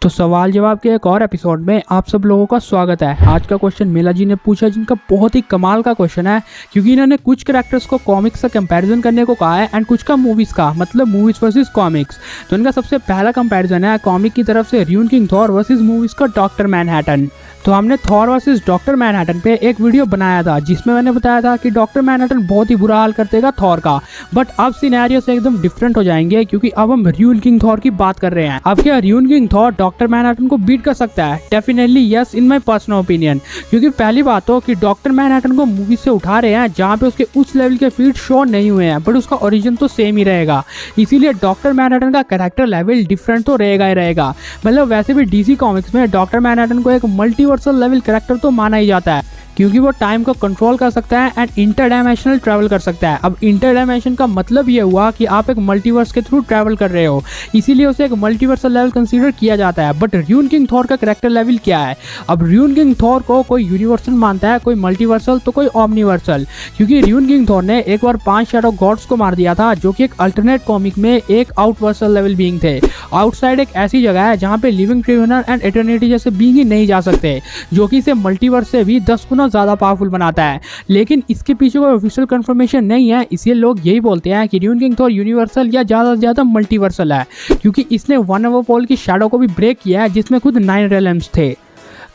तो सवाल जवाब के एक और एपिसोड में आप सब लोगों का स्वागत है। आज का क्वेश्चन मेला जी ने पूछा, जिनका बहुत ही कमाल का क्वेश्चन है, क्योंकि इन्होंने कुछ कैरेक्टर्स को कॉमिक्स से कंपैरिजन करने को कहा है एंड कुछ का मूवीज का, मतलब मूवीज वर्सेस कॉमिक्स। तो इनका सबसे पहला कंपैरिजन है कॉमिक की तरफ से ruin king Thor versus movies का डॉक्टर मैनहट्टन। तो हमने थॉर वर्सेस डॉक्टर मैनहट्टन पे एक वीडियो बनाया था जिसमें मैंने बताया था कि डॉक्टर मैनहट्टन बहुत ही बुरा हाल करते था थॉर का, बट अब सिनेरियो से एकदम डिफरेंट हो जाएंगे क्योंकि अब हम र्यून किंग थॉर की बात कर रहे हैं। अब क्या ruin king Thor doctor Manhattan को बीट कर सकता है? Definitely yes, in my personal opinion. क्योंकि पहली बात तो कि डॉक्टर मैनहट्टन को मूवी से उठा रहे हैं जहाँ पे उसके उस लेवल के फीट शो नहीं हुए हैं, बट उसका ओरिजिन तो सेम ही रहेगा, इसीलिए डॉक्टर मैनहट्टन का कैरेक्टर लेवल डिफरेंट तो रहेगा ही रहेगा। मतलब वैसे भी डीसी कॉमिक्स में डॉक्टर मैनहट्टन को एक मल्टीवर्सल लेवल कैरेक्टर तो माना ही जाता है क्योंकि वो टाइम को कंट्रोल कर सकता है एंड इंटरडायमेंशनल ट्रैवल कर सकता है। अब इंटरडायमेंशन का मतलब ये हुआ कि आप एक मल्टीवर्स के थ्रू ट्रैवल कर रहे हो, इसीलिए उसे एक मल्टीवर्सल लेवल कंसीडर किया जाता है। बट र्यून किंग थॉर का कैरेक्टर लेवल क्या है? अब र्यून किंग थॉर को कोई यूनिवर्सल मानता है, कोई मल्टीवर्सल तो कोई ओमनीवर्सल, क्योंकि र्यून किंग थॉर ने एक बार 5 शैडो गॉड्स को मार दिया था जो कि एक अल्टरनेट कॉमिक में एक आउटवर्सल लेवल बीइंग थे। आउटसाइड एक ऐसी जगह है जहाँ पे लिविंग ट्रिब्यूनल एंड एटर्निटी जैसे बीइंग ही नहीं जा सकते, जो कि इसे मल्टीवर्स से भी 10 गुना ज्यादा पावरफुल बनाता है। लेकिन इसके पीछे कोई ऑफिशियल कंफर्मेशन नहीं है, इसलिए लोग यही बोलते हैं कि र्यून किंग थॉर यूनिवर्सल या ज्यादा से ज्यादा मल्टीवर्सल है, क्योंकि इसने वन ओवर पोल की शैडो को भी ब्रेक किया है जिसमें खुद 9 रेलम्स थे।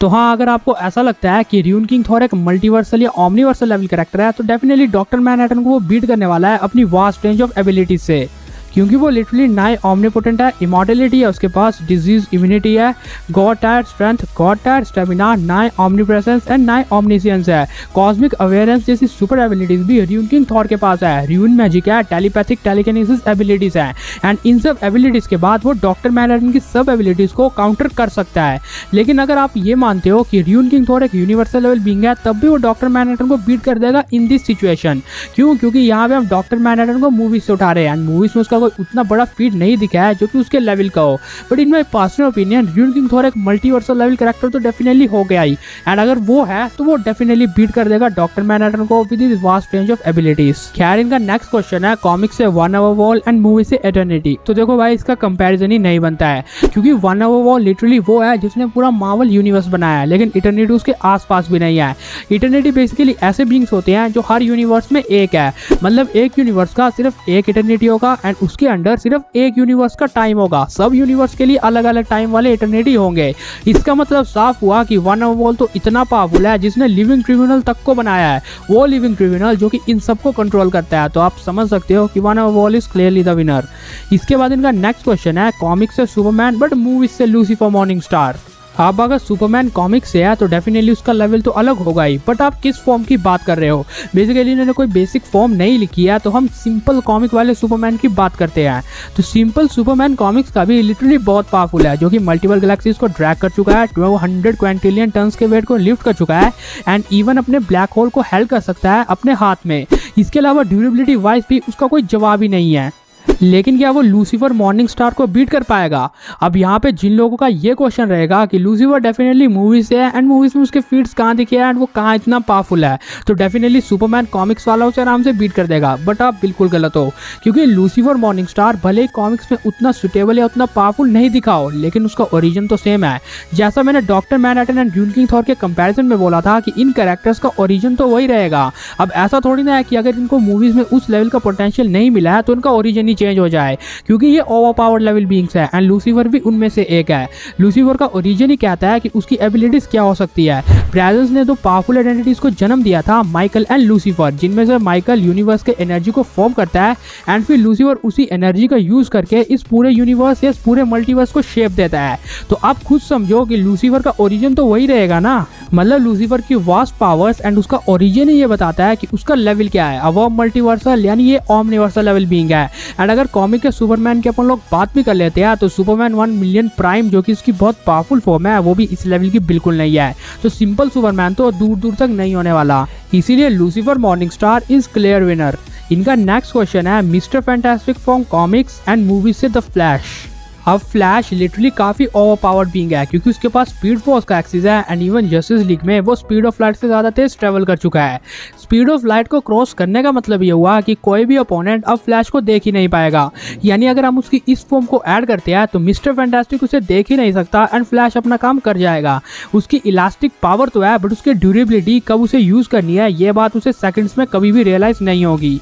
तो हाँ, अगर आपको ऐसा लगता है कि र्यून किंग थॉर एक मल्टीवर्सल या ओमनीवर्सल लेवल कैरेक्टर है तो डेफिनेटली डॉक्टर मैनहट्टन को वो बीट करने वाला है अपनी वास्ट रेंज ऑफ एबिलिटीज से, क्योंकि वो लिटरली नाइ ऑमनीपोटेंट है, इमॉर्टेलिटी है उसके पास, डिजीज इम्यूनिटी है, God tyre strength, God tyre stamina, नाइ ऑमनीप्रेजेंस एंड नाइ ऑमनीसियंस है, कॉस्मिक अवेयरेंस जैसी सुपर एबिलिटीज भी र्यून किंग थॉर के पास है। र्यून मैजिक है, टेलीपैथिक टेलीकिनेसिस एबिलिटीज है एंड इन सब एबिलिटीज के बाद वो डॉक्टर मैनहट्टन की सब एबिलिटीज को काउंटर कर सकता है। लेकिन अगर आप ये मानते हो कि र्यून किंग थॉर एक यूनिवर्सल लेवल बीइंग है, तब भी वो डॉक्टर मैनहट्टन को बीट कर देगा इन दिस सिचुएशन। क्यों? क्योंकि यहाँ पे हम डॉक्टर मैनहट्टन को मूवीज से उठा रहे हैं एंड मूवीज में उसका उतना बड़ा फीट नहीं दिखा है जो कि उसके लेवल का हो। But in my personal opinion ruin king Thor एक मल्टीवर्सल लेवल कैरेक्टर तो डेफिनेटली हो गया ही, एंड अगर वो है तो वो डेफिनेटली बीट कर देगा डॉक्टर मैनहट्टन को with his vast range of abilities. खैर, इनका नेक्स्ट क्वेश्चन है कॉमिक से one over wall and movie से एटर्निटी। तो देखो भाई, इसका कंपैरिजन ही नहीं बनता है, क्योंकि वन ओवर वॉल लिटरली वो है जिसने पूरा मार्वल यूनिवर्स बनाया है, लेकिन इटर्निटी उसके आसपास भी नहीं है। इटर्निटी बेसिकली ऐसे बीइंग्स होते हैं जो हर यूनिवर्स में एक है, मतलब एक यूनिवर्स का सिर्फ एक इटर्निटी होगा एंड उसके अंडर सिर्फ एक यूनिवर्स का टाइम होगा। सब यूनिवर्स के लिए अलग अलग टाइम वाले इटर्निटी होंगे। इसका मतलब साफ हुआ कि वन ओवर वॉल तो इतना पावरफुल है जिसने लिविंग ट्रिब्यूनल तक को बनाया है, वो लिविंग ट्रिब्यूनल जो कि इन सबको कंट्रोल करता है। तो आप समझ सकते हो कि one over wall is clearly the winner. इसके बाद इनका नेक्स्ट क्वेश्चन है कॉमिक से सुपरमैन बट मूवी से लूसीफर मॉर्निंग स्टार। अब अगर सुपरमैन कॉमिक से है तो डेफिनेटली उसका लेवल तो अलग होगा ही, बट आप किस फॉर्म की बात कर रहे हो? बेसिकली इन्होंने कोई बेसिक फॉर्म नहीं लिखी है, तो हम सिंपल कॉमिक वाले सुपरमैन की बात करते हैं। तो सिंपल सुपरमैन कॉमिक्स का भी लिटरली बहुत पावरफुल है, जो कि मल्टीपल गैलेक्सीज को ड्रैग कर चुका है, 100 क्विंटिलियन टन्स के वेट को लिफ्ट कर चुका है एंड इवन अपने ब्लैक होल को हेल्प कर सकता है अपने हाथ में। इसके अलावा ड्यूरेबिलिटी वाइज भी उसका कोई जवाब ही नहीं है। लेकिन क्या वो लूसीफर मॉर्निंग स्टार को बीट कर पाएगा? अब यहाँ पे जिन लोगों का ये क्वेश्चन रहेगा कि लूसीफर डेफिनेटली मूवीज से है एंड मूवीज में उसके फीट्स कहाँ दिखे हैं एंड वो कहाँ इतना पावरफुल है, तो डेफिनेटली सुपरमैन कॉमिक्स वाला उसे आराम से बीट कर देगा। बट आप बिल्कुल गलत हो, क्योंकि लूसीफर मॉर्निंग स्टार भले ही कॉमिक्स में उतना सुटेबल या उतना पावरफुल नहीं दिखा हो, लेकिन उसका ओरिजिन तो सेम है। जैसा मैंने doctor Manhattan and ruin king Thor के कंपैरिजन में बोला था कि इन कैरेक्टर्स का ओरिजिन तो वही रहेगा। अब ऐसा थोड़ी ना है कि अगर इनको मूवीज में उस लेवल का पोटेंशियल नहीं मिला है तो उनका ओरिजिन ही चेंज हो जाए, क्योंकि ये ओवरपावर्ड लेवल बीइंग्स है एंड लूसीफर भी उनमें से एक है। लूसीफर का ओरिजिन ही कहता है कि उसकी एबिलिटीज क्या हो सकती है। ब्रैजर्स ने दो पावरफुल आइडेंटिटीज को जन्म दिया था, माइकल एंड लूसीफर, जिनमें से माइकल यूनिवर्स के एनर्जी को फॉर्म करता है एंड फिर लूसीफर उसी एनर्जी का यूज करके इस पूरे यूनिवर्स या इस पूरे मल्टीवर्स को शेप देता है। तो आप खुद समझो कि लूसीफर का ओरिजिन तो वही रहेगा ना, मतलब लूसीफर की वास्ट पावर्स एंड उसका ओरिजिन ही ये बताता है कि उसका लेवल क्या है। अब वो मल्टीवर्सल यानी ये ओमनीवर्सल लेवल बीइंग है। एंड अगर कॉमिक के सुपरमैन की अपन लोग बात भी कर लेते हैं तो सुपरमैन 1 मिलियन प्राइम, जो कि इसकी बहुत पावरफुल फॉर्म है, वो भी इस लेवल की बिल्कुल नहीं है। तो सिंपल सुपरमैन तो दूर दूर तक नहीं होने वाला, इसीलिए Lucifer morning star is clear winner. इनका नेक्स्ट क्वेश्चन है mister fantastic from comics and movie से द फ्लैश। अब फ्लैश लिटरली काफी ओवर पावर्ड बीइंग है क्योंकि उसके पास स्पीड फोर्स का एक्सेस है एंड इवन जस्टिस लीग में वो स्पीड ऑफ लाइट से ज्यादा तेज ट्रेवल कर चुका है। स्पीड ऑफ लाइट को क्रॉस करने का मतलब ये हुआ कि कोई भी अपोनेंट अब फ्लैश को देख ही नहीं पाएगा। यानी अगर हम उसकी इस फॉर्म को ऐड करते हैं तो मिस्टर फैंटास्टिक उसे देख ही नहीं सकता एंड फ्लैश अपना काम कर जाएगा। उसकी इलास्टिक पावर तो है बट उसकी ड्यूरेबिलिटी कब उसे यूज करनी है ये बात उसे सेकंड्स में कभी भी रियलाइज नहीं होगी।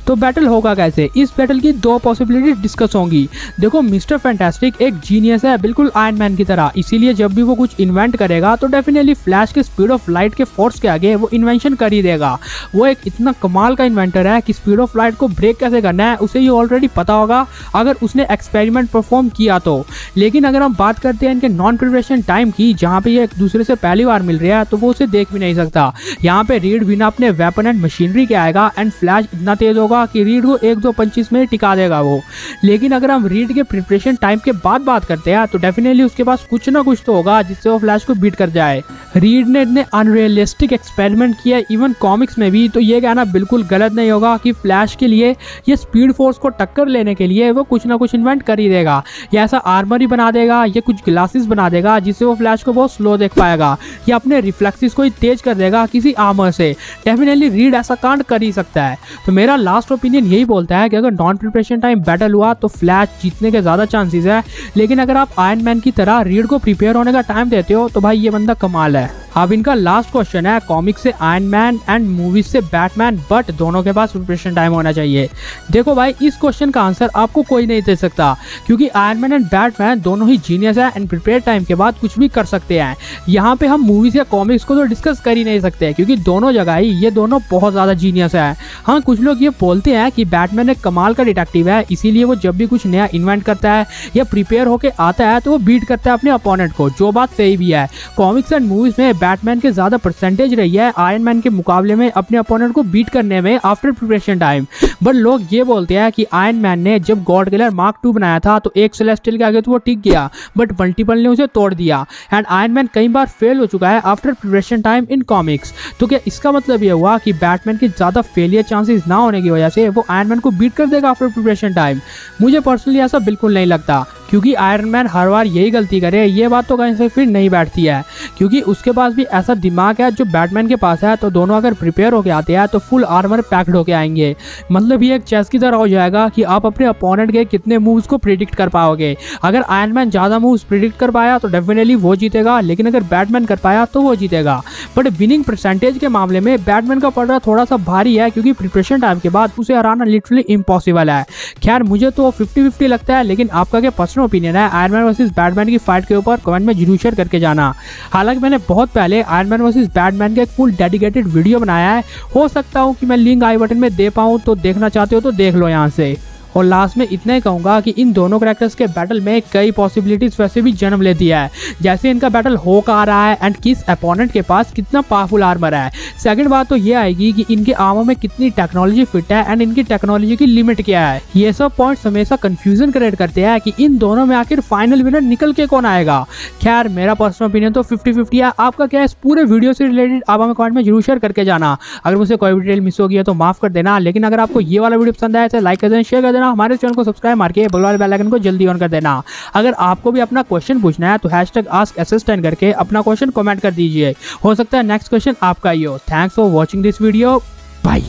तो बैटल होगा कैसे? इस बैटल की दो पॉसिबिलिटी डिस्कस होंगी। देखो मिस्टर फैंटास्टिक एक जीनियस है बिल्कुल आयरन मैन की तरह, इसीलिए जब भी वो कुछ इन्वेंट करेगा तो डेफिनेटली फ्लैश के स्पीड ऑफ लाइट के फोर्स के आगे वो इन्वेंशन कर ही देगा। वो एक इतना कमाल का इन्वेंटर है कि स्पीड ऑफ लाइट को ब्रेक कैसे करना है उसे ये ऑलरेडी पता होगा अगर उसने एक्सपेरिमेंट परफॉर्म किया तो। लेकिन अगर हम बात करते हैं इनके नॉन प्रिपरेशन टाइम की, जहाँ पे ये एक दूसरे से पहली बार मिल रहा है तो वो उसे देख भी नहीं सकता। यहाँ पे रीड बिना अपने वेपन एंड मशीनरी के आएगा एंड फ्लैश इतना तेज होगा कि रीड को 1-2 पंचेस में टिका देगा वो। लेकिन अगर हम रीड के प्रिपरेशन टाइम के बाद बात करते हैं तो डेफिनेटली उसके पास कुछ ना कुछ तो होगा जिससे वो फ्लैश को बीट कर जाए। रीड ने इतने अनरियलिस्टिक एक्सपेरिमेंट किया इवन कॉमिक्स में भी, तो ये कहना बिल्कुल गलत नहीं होगा कि फ्लैश के लिए ये स्पीड फोर्स को टक्कर लेने के लिए वो कुछ ना कुछ इन्वेंट कर ही देगा। या ऐसा आर्मर ही बना देगा या कुछ ग्लासेस बना देगा जिससे वो फ्लैश को बहुत स्लो देख पाएगा, या अपने रिफ्लेक्सेस को ही तेज कर देगा किसी आर्मर से। डेफिनेटली रीड ऐसा कांड कर ही सकता है। तो मेरा लास्ट ओपिनियन यही बोलता है कि अगर नॉन प्रिपरेशन टाइम बैटल हुआ तो फ्लैश जीतने के ज्यादा चांसेस है। लेकिन अगर आप आयरन मैन की तरह रीड को प्रिपेयर होने का टाइम देते हो तो भाई ये बंदा कमाल है। अब इनका लास्ट क्वेश्चन है, कॉमिक से आयरन मैन एंड मूवीज से बैटमैन बट दोनों के पास प्रिपरेशन टाइम होना चाहिए। देखो भाई इस क्वेश्चन का आंसर आपको कोई नहीं दे सकता क्योंकि आयरन मैन एंड बैटमैन दोनों ही जीनियस है एंड प्रिपेयर टाइम के बाद कुछ भी कर सकते हैं। यहाँ पे हम मूवीज या कॉमिक्स को तो डिस्कस कर ही नहीं सकते क्योंकि दोनों जगह ही ये दोनों बहुत ज्यादा जीनियस है। हाँ कुछ लोग ये बोलते हैं कि बैटमैन एक कमाल का डिटेक्टिव है, इसीलिए वो जब भी कुछ नया इन्वेंट करता है या प्रिपेयर होके आता है तो वो बीट करता है अपने अपोनेंट को, जो बात सही भी है। कॉमिक्स एंड मूवीज में बैटमैन के ज्यादा परसेंटेज रही है आयरन मैन के मुकाबले में अपने अपोनेंट को बीट करने में आफ्टर प्रिपरेशन टाइम। बट लोग ये बोलते हैं कि आयरन मैन ने जब गॉड किलर मार्क 2 बनाया था तो एक सेलेस्टियल के आगे तो वो टिक गया बट मल्टीपल ने उसे तोड़ दिया एंड आयरन मैन कई बार फेल हो चुका है after preparation time in comics. तो क्या इसका मतलब ये हुआ कि बैटमैन के ज्यादा फेलियर चांसेस ना होने की वजह से वो आयरन मैन को बीट कर देगा आफ्टर प्रिपरेशन टाइम? मुझे पर्सनली ऐसा बिल्कुल नहीं लगता क्योंकि आयरन मैन हर बार यही गलती करे ये बात तो कहीं से फिर नहीं बैठती है क्योंकि उसके पास भी ऐसा दिमाग है जो बैटमैन के पास है। तो दोनों अगर प्रिपेयर होके आते हैं तो फुल आर्मर पैक्ड होके आएंगे। मतलब ये एक चेस की तरह हो जाएगा कि आप अपने अपोनेंट के कितने मूव्स को प्रिडिक्ट कर पाओगे। अगर आयरन मैन ज्यादा मूव्स प्रिडिक्ट कर पाया तो डेफिनेटली वो जीतेगा, लेकिन अगर बैटमैन कर पाया तो वो जीतेगा। बट विनिंग परसेंटेज के मामले में बैटमैन का पलड़ा थोड़ा सा भारी है क्योंकि प्रिपरेशन टाइम के बाद उसे हराना लिटरली इम्पॉसिबल है। खैर मुझे तो 50-50 लगता है, लेकिन आपका क्या पर्सनल ओपिनियन है आयरन मैन वर्सेस बैटमैन की फाइट के ऊपर? कमेंट में जरूर शेयर करके जाना। हालांकि मैंने बहुत पहले आयरन मैन वर्सेस बैटमैन का एक फुल डेडिकेटेड वीडियो बनाया है, हो सकता हूँ कि मैं लिंक आई बटन में दे पाऊँ, तो देखना चाहते हो तो देख लो यहाँ से। और लास्ट में इतना ही कहूंगा कि इन दोनों कैरेक्टर्स के बैटल में कई पॉसिबिलिटीज वैसे भी जन्म लेती है, जैसे इनका बैटल हो का आ रहा है एंड किस अपोनेंट के पास कितना पावरफुल आर्मर है। सेकंड बात तो ये आएगी कि इनके आर्मर में कितनी टेक्नोलॉजी फिट है एंड इनकी टेक्नोलॉजी की लिमिट क्या है। ये सब पॉइंट्स हमेशा कंफ्यूजन क्रिएट करते हैं कि इन दोनों में आखिर फाइनल विनर निकल के कौन आएगा। खैर मेरा पर्सनल ओपिनियन तो 50-50 है। आपका क्या है इस पूरे वीडियो से रिलेटेड? आप हमें कमेंट में जरूर शेयर करके जाना। अगर मुझसे कोई भी डिटेल मिस हो गया तो माफ कर देना, लेकिन अगर आपको ये वाला वीडियो पसंद आया तो लाइक कर देना, शेयर कर देना, हमारे चैनल को सब्सक्राइब मार के बगल वाले बेल आइकन को जल्दी ऑन कर देना। अगर आपको भी अपना क्वेश्चन पूछना है तो #AskAssistant करके अपना क्वेश्चन कमेंट कर दीजिए, हो सकता है नेक्स्ट क्वेश्चन आपका ही हो। Thanks for watching this video, bye.